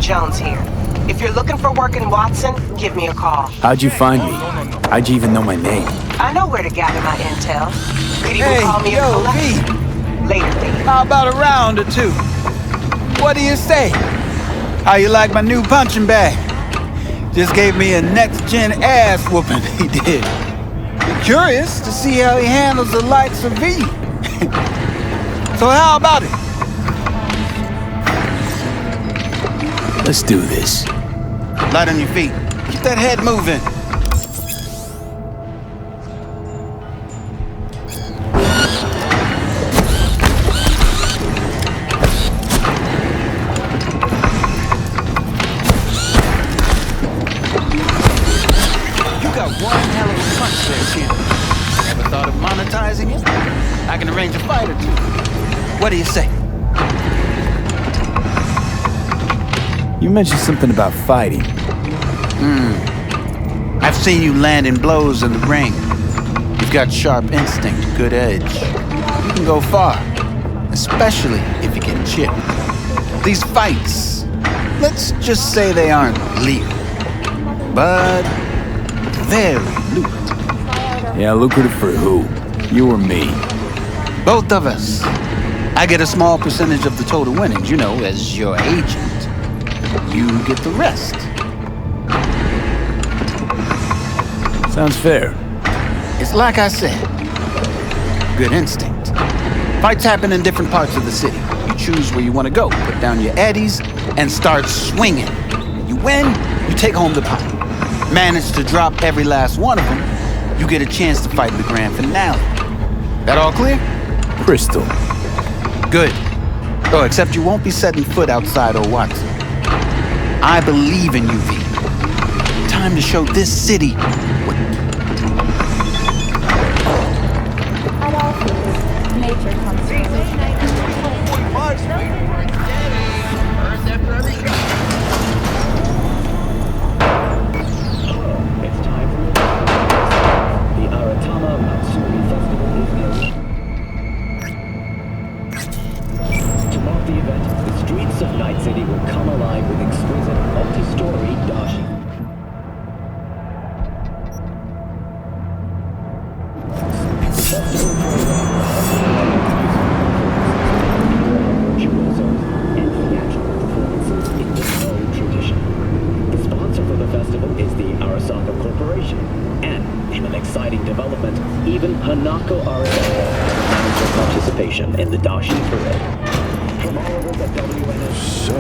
Jones here. If you're looking for work in Watson, give me a call. How'd you find me? How'd you even know my name? I know where to gather my intel. Could even call me a collect. V. Later, V. How about a round or two? What do you say? How you like my new punching bag? Just gave me a next-gen ass whooping, he did. Curious to see how he handles the likes of V. So how about it? Let's do this. Light on your feet. Keep that head moving. You got one hell of a punch there, kid. Ever thought of monetizing it? I can arrange a fight or two. What do you say? You mentioned something about fighting. I've seen you landing blows in the ring. You've got sharp instinct, good edge. You can go far, especially if you get chipped. These fights, let's just say they aren't legal, but very lucrative. Yeah, lucrative for who? You or me? Both of us. I get a small percentage of the total winnings, you know, as your agent. You get the rest. Sounds fair. It's like I said, good instinct. Fights happen in different parts of the city. You choose where you want to go, put down your eddies, and start swinging. You win, you take home the pot. Manage to drop every last one of them, you get a chance to fight in the grand finale. That all clear? Crystal. Good. Oh, except you won't be setting foot outside old Watson. I believe in you, V. Time to show this city what... At all things, nature comes first. It's time for the Aratama Matsuri Festival is near. To mark the event, the streets of Night City will come alive with exquisite multi-story dashi. The festival virtuosos and theatrical performances in the Snow tradition. The sponsor for the festival is the Arasaka Corporation, and in an exciting development, even Hanako Arasaka announced her participation in the Dashi Parade. From all over the WNS. So...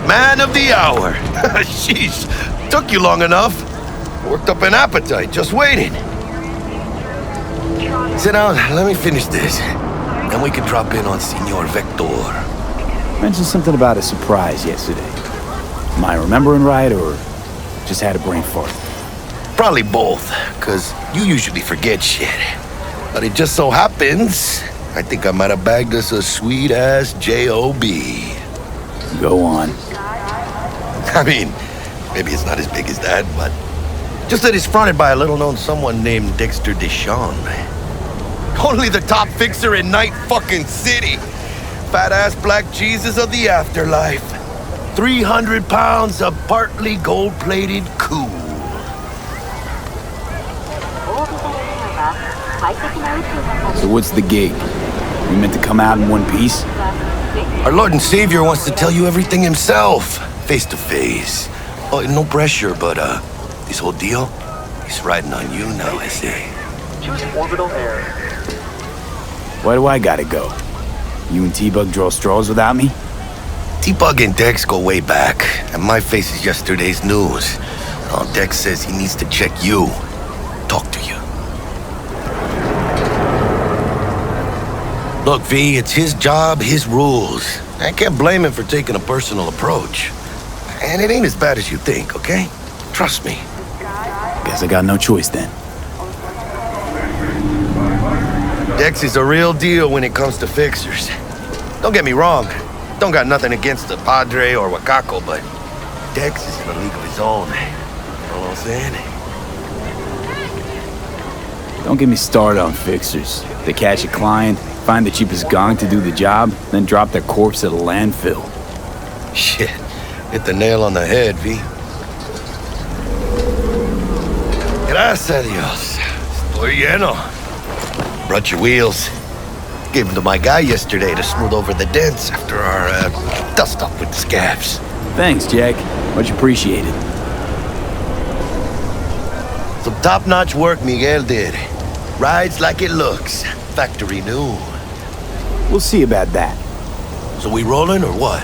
Man of the hour. Sheesh, took you long enough. Worked up an appetite, just waiting. Sit down, let me finish this. Then we can drop in on Senor Vector. Mentioned something about a surprise yesterday. Am I remembering right, or just had a brain fart? Probably both, because you usually forget shit. But it just so happens, I think I might have bagged us a sweet-ass J.O.B. Go on. I mean, maybe it's not as big as that, but just that it's fronted by a little-known someone named Dexter Deshawn. Only the top fixer in Night fucking City. Fat-ass black Jesus of the afterlife. 300 pounds of partly gold-plated cool. So what's the gig? You meant to come out in one piece? Our Lord and Savior wants to tell you everything himself, face to face. Oh, no pressure, but this whole deal, he's riding on you now, I say. Choose orbital air. Why do I gotta go? You and T-Bug draw straws without me? T-Bug and Dex go way back, and my face is yesterday's news. Oh, Dex says he needs to check you, talk to you. Look, V, it's his job, his rules. I can't blame him for taking a personal approach. And it ain't as bad as you think, okay? Trust me. Guess I got no choice then. Dex is a real deal when it comes to fixers. Don't get me wrong. Don't got nothing against the Padre or Wakako, but Dex is in a league of his own. You know what I'm saying? Don't get me started on fixers. They catch a client, find the cheapest gong to do the job, then drop their corpse at a landfill. Shit. Hit the nail on the head, V. Gracias a Dios. Estoy lleno. Brought your wheels. Gave them to my guy yesterday to smooth over the dents after our dust-up with the scabs. Thanks, Jack. Much appreciated. Some top-notch work Miguel did. Rides like it looks. Factory new. We'll see about that. So we rolling or what?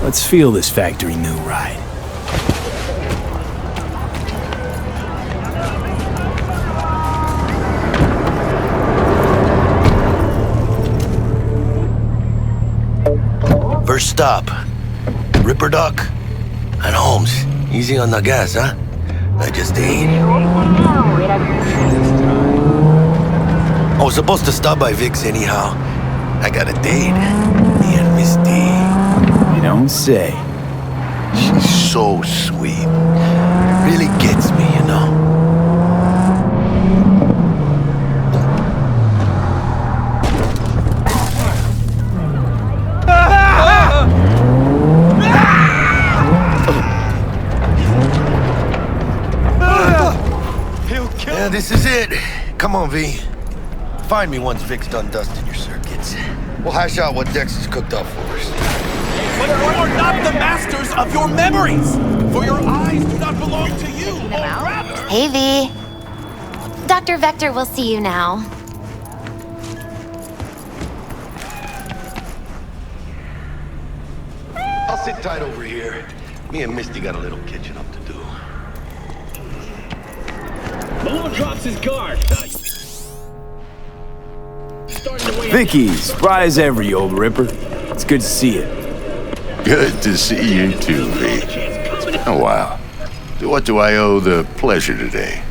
Let's feel this factory new ride. First stop. Ripper Duck and Holmes. Easy on the gas, huh? I just ate. I was supposed to stop by Vic's anyhow. I got a date. Me and Misty. You don't say. She's so sweet. Really gets me, you know? Yeah, this is it. Come on, V. Find me once Vic's done dusting your circuits. We'll hash out what Dex has cooked up for us. But you are not the masters of your memories, for your eyes do not belong to you, or rather... Hey, V. Dr. Vector will see you now. I'll sit tight over here. Me and Misty got a little kitchen up to do. Malone drops his guard. Vicky, spry as ever, you old ripper. It's good to see you. Good to see you too, V. Oh, wow. So what do I owe the pleasure today?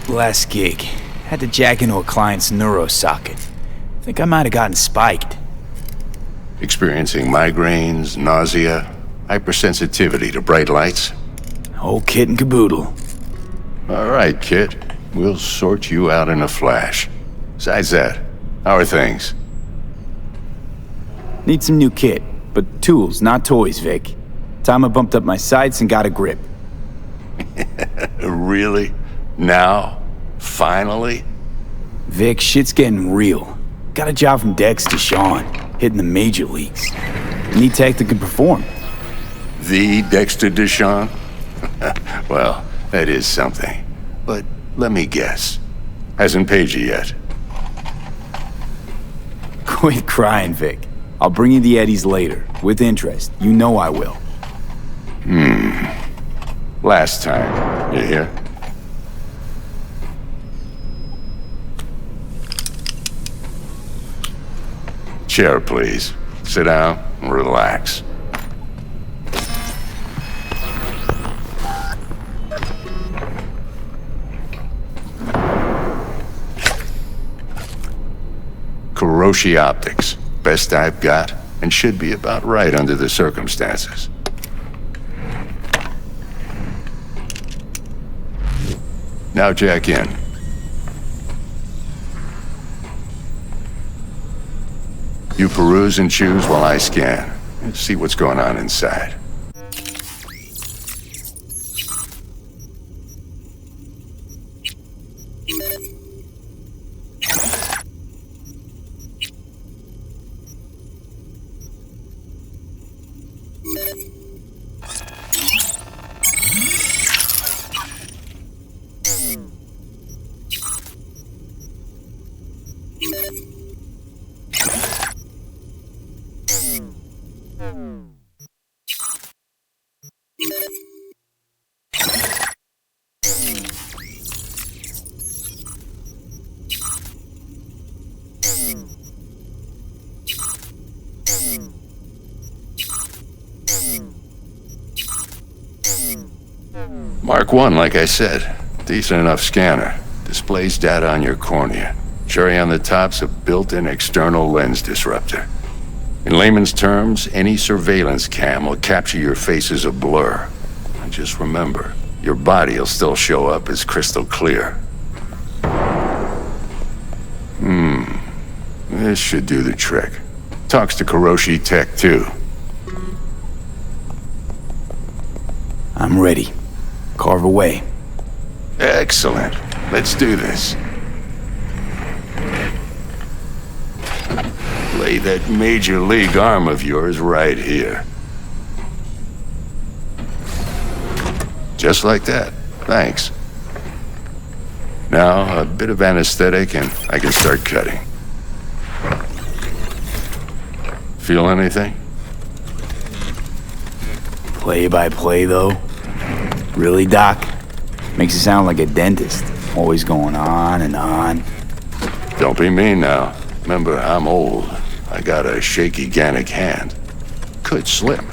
Last gig. Had to jack into a client's neuro socket. Think I might have gotten spiked. Experiencing migraines, nausea, hypersensitivity to bright lights? Whole kit and caboodle. All right, kid. We'll sort you out in a flash. Besides that, how are things? Need some new kit, but tools, not toys, Vic. Time I bumped up my sights and got a grip. Really? Now? Finally? Vic, shit's getting real. Got a job from Dex to Sean, hitting the major leagues. Need tech that can perform. The Dexter Deshawn? Well, that is something. But let me guess. Hasn't paid you yet. Quit crying, Vic. I'll bring you the eddies later, with interest. You know I will. Last time, you hear? Chair, please. Sit down and relax. Kuroshi Optics. Best I've got, and should be about right under the circumstances. Now jack in. You peruse and choose while I scan, and see what's going on inside. Mark 1, like I said. Decent enough scanner. Displays data on your cornea. Cherry on the top's a built-in external lens disruptor. In layman's terms, any surveillance cam will capture your face as a blur. And just remember, your body will still show up as crystal clear. This should do the trick. Talks to Kuroshi Tech, too. I'm ready. Carve away. Excellent. Let's do this. Lay that major league arm of yours right here. Just like that. Thanks. Now, a bit of anesthetic and I can start cutting. Feel anything? Play by play, though? Really, Doc? Makes it sound like a dentist. Always going on and on. Don't be mean now. Remember, I'm old. I got a shaky Gannic hand. Could slip.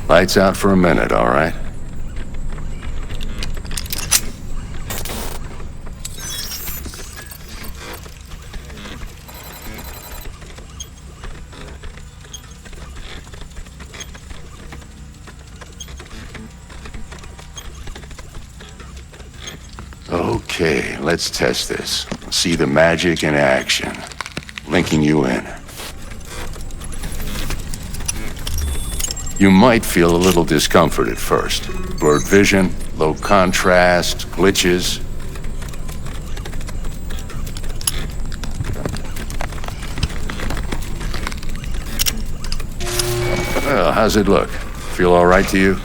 Lights out for a minute, all right? Okay, let's test this. See the magic in action. Linking you in. You might feel a little discomfort at first. Blurred vision, low contrast, glitches. Well, how's it look? Feel all right to you?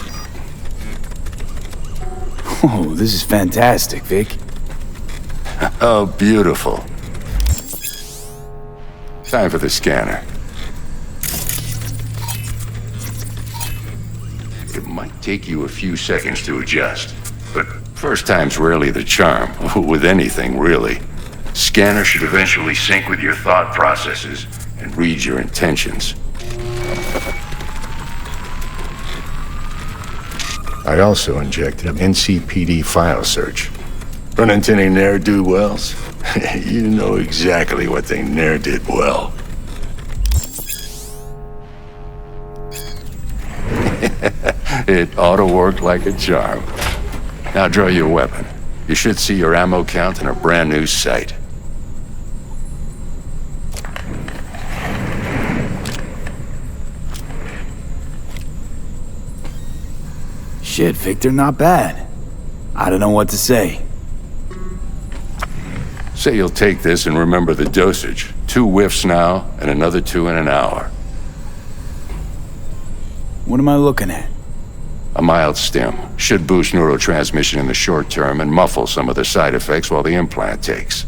Oh, this is fantastic, Vic. Oh, beautiful. Time for the scanner. It might take you a few seconds to adjust, but first time's rarely the charm, with anything, really. Scanner should eventually sync with your thought processes and read your intentions. I also injected an NCPD file search. Run into any ne'er-do-wells? You know exactly what they ne'er did well. It ought to work like a charm. Now draw your weapon. You should see your ammo count in a brand new sight. Shit, Victor, not bad. I don't know what to say. Say you'll take this and remember the dosage. 2 whiffs now, and another 2 in an hour. What am I looking at? A mild stim. Should boost neurotransmission in the short term and muffle some of the side effects while the implant takes.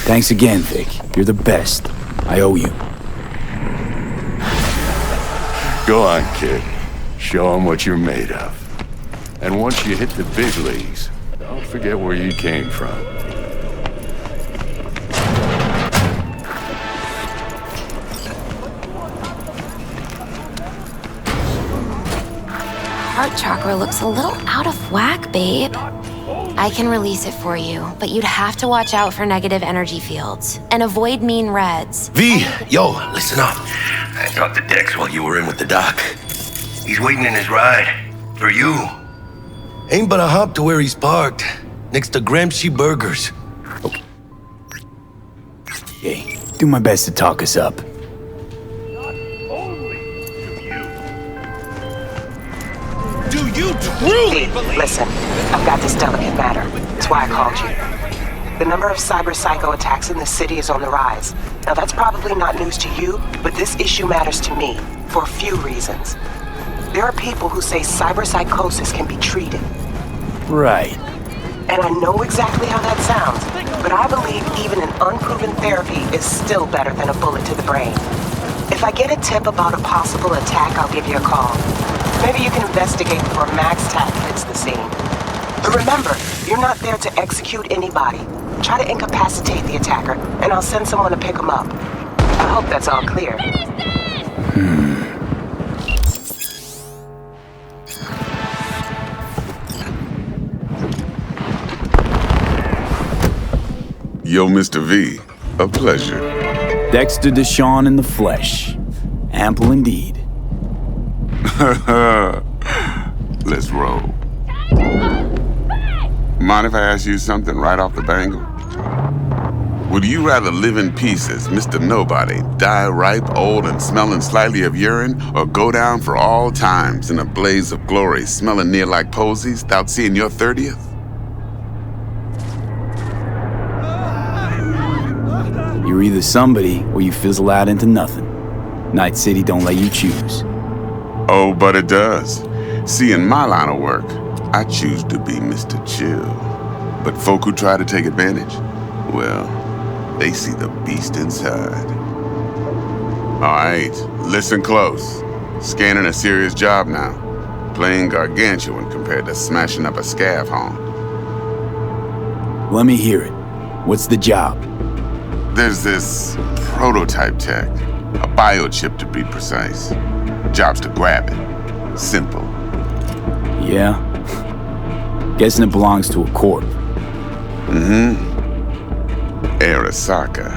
Thanks again, Vic. You're the best. I owe you. Go on, kid. Show them what you're made of. And once you hit the big leagues, don't forget where you came from. Heart chakra looks a little out of whack, babe. I can release it for you, but you'd have to watch out for negative energy fields and avoid mean reds. V, yo, listen up. I talked to Dex while you were in with the doc. He's waiting in his ride. For you. Ain't but a hop to where he's parked. Next to Gramsci Burgers. Okay, do my best to talk us up. Do you truly believe? Listen, I've got this delicate matter. That's why I called you. The number of cyber psycho attacks in the city is on the rise. Now that's probably not news to you, but this issue matters to me for a few reasons. There are people who say cyber psychosis can be treated. Right. And I know exactly how that sounds, but I believe even an unproven therapy is still better than a bullet to the brain. If I get a tip about a possible attack, I'll give you a call. Maybe you can investigate before Max Tack hits the scene. But remember, you're not there to execute anybody. Try to incapacitate the attacker, and I'll send someone to pick him up. I hope that's all clear. Yo, Mr. V, a pleasure. Dexter Deshawn in the flesh. Ample indeed. Let's roll. Mind if I ask you something right off the bangle? Would you rather live in peace as Mr. Nobody, die ripe, old, and smelling slightly of urine, or go down for all times in a blaze of glory, smelling near like posies, without seeing your 30th? You're either somebody or you fizzle out into nothing. Night City don't let you choose. Oh, but it does. See, in my line of work, I choose to be Mr. Chill. But folk who try to take advantage, well, they see the beast inside. All right, listen close. Scanning a serious job now. Playing gargantuan compared to smashing up a scav home. Let me hear it. What's the job? There's this prototype tech, a biochip to be precise. Job's to grab it. Simple. Yeah? Guessing it belongs to a corp. Mm-hmm. Arasaka.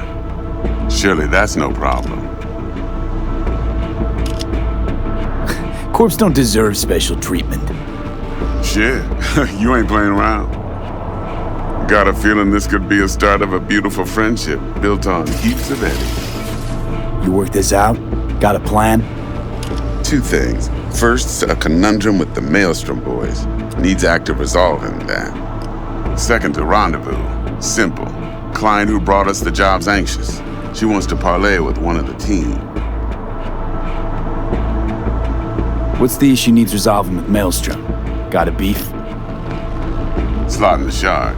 Surely that's no problem. Corps don't deserve special treatment. Shit, you ain't playing around. Got a feeling this could be a start of a beautiful friendship built on heaps of eddies. You work this out? Got a plan? Two things. First, a conundrum with the Maelstrom boys. Needs active resolving that. Second, a rendezvous. Simple. Client who brought us the job's anxious. She wants to parlay with one of the team. What's the issue needs resolving with Maelstrom? Got a beef? Slot in the shard.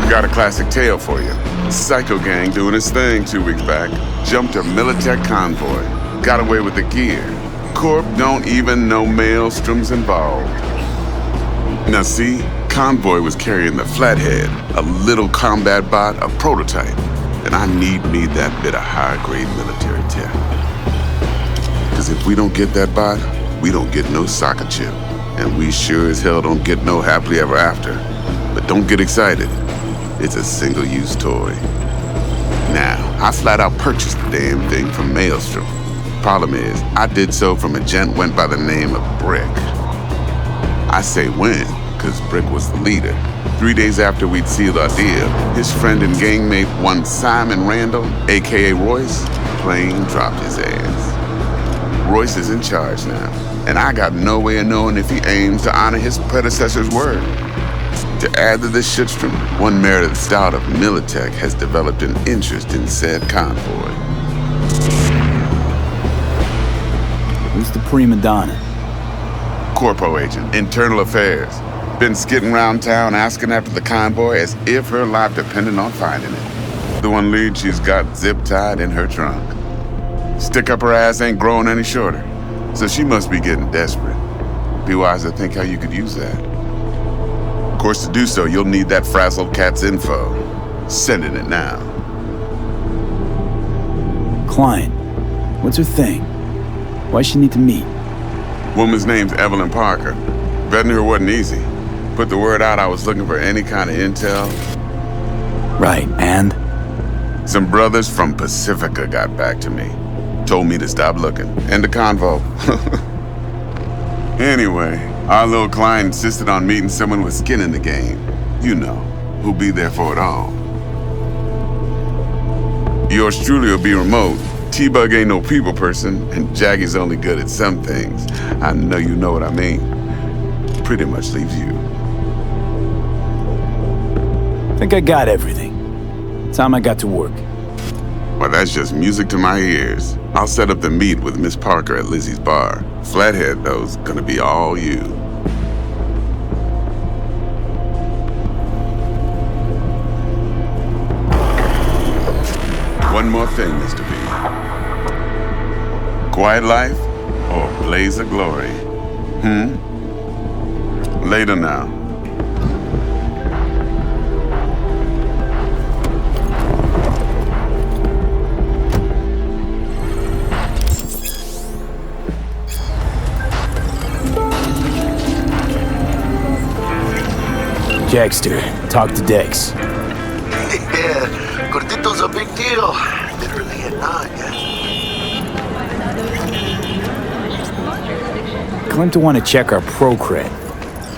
Got a classic tale for you. Psycho gang doing his thing 2 weeks back. Jumped a Militech convoy. Got away with the gear. Corp don't even know Maelstrom's involved. Now see, convoy was carrying the Flathead, a little combat bot, a prototype. And I need me that bit of high-grade military tech. Because if we don't get that bot, we don't get no soccer chip. And we sure as hell don't get no happily ever after. But don't get excited. It's a single-use toy. Now, I flat out purchased the damn thing from Maelstrom. Problem is, I did so from a gent went by the name of Brick. I say when, because Brick was the leader. 3 days after we'd sealed our deal, his friend and gangmate, one Simon Randall, a.k.a. Royce, plain dropped his ass. Royce is in charge now, and I got no way of knowing if he aims to honor his predecessor's word. To add to this shitstrom, one Meredith Stout of Militech has developed an interest in said convoy. Who's the prima donna? Corpo agent, internal affairs. Been skidding around town asking after the convoy as if her life depended on finding it. The one lead she's got zip-tied in her trunk. Stick up her ass ain't growing any shorter, so she must be getting desperate. Be wise to think how you could use that. Of course, to do so, you'll need that frazzled cat's info. Sending it now. Client. What's her thing? Why she need to meet? Woman's name's Evelyn Parker. Vetting her wasn't easy. Put the word out I was looking for any kind of intel. Right, and? Some brothers from Pacifica got back to me. Told me to stop looking. End of convo. Anyway, our little client insisted on meeting someone with skin in the game. You know, who'll be there for it all. Yours truly will be remote. T-Bug ain't no people person, and Jaggy's only good at some things. I know you know what I mean. Pretty much leaves you. Think I got everything. Time I got to work. Well, that's just music to my ears. I'll set up the meet with Miss Parker at Lizzie's bar. Flathead, though's gonna be all you. One more thing, Mr. B. Quiet life or blaze of glory? Later now. Jackster, talk to Dex. Yeah, Gordito's a big deal. Literally and not, yeah. Claimed to want to check our pro cred,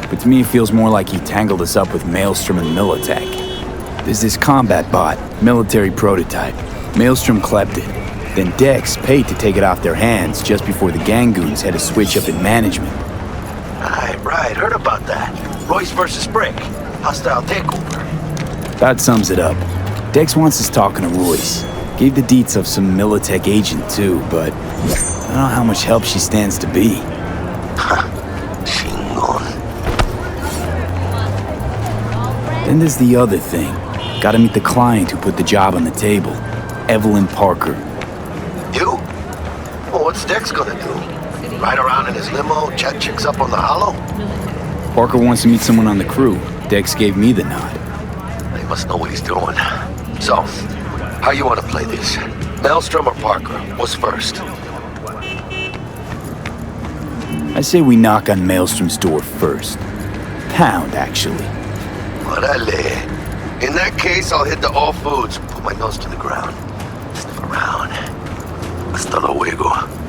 but to me it feels more like he tangled us up with Maelstrom and Militech. There's this combat bot, military prototype. Maelstrom clept it. Then Dex paid to take it off their hands just before the Gangoons had a switch up in management. Right, heard about that. Royce versus Brick. Hostile takeover. That sums it up. Dex wants us talking to Royce. Gave the deets of some Militech agent too, but I don't know how much help she stands to be. Chingon. Then there's the other thing. Gotta meet the client who put the job on the table. Evelyn Parker. You? Well, what's Dex gonna do? Ride around in his limo, chat chicks up on the hollow? Parker wants to meet someone on the crew. Dex gave me the nod. He must know what he's doing. So, how you want to play this? Maelstrom or Parker? What's first? I say we knock on Maelstrom's door first. Pound, actually. Orale. In that case, I'll hit the all foods, put my nose to the ground. Sniff around. Hasta luego.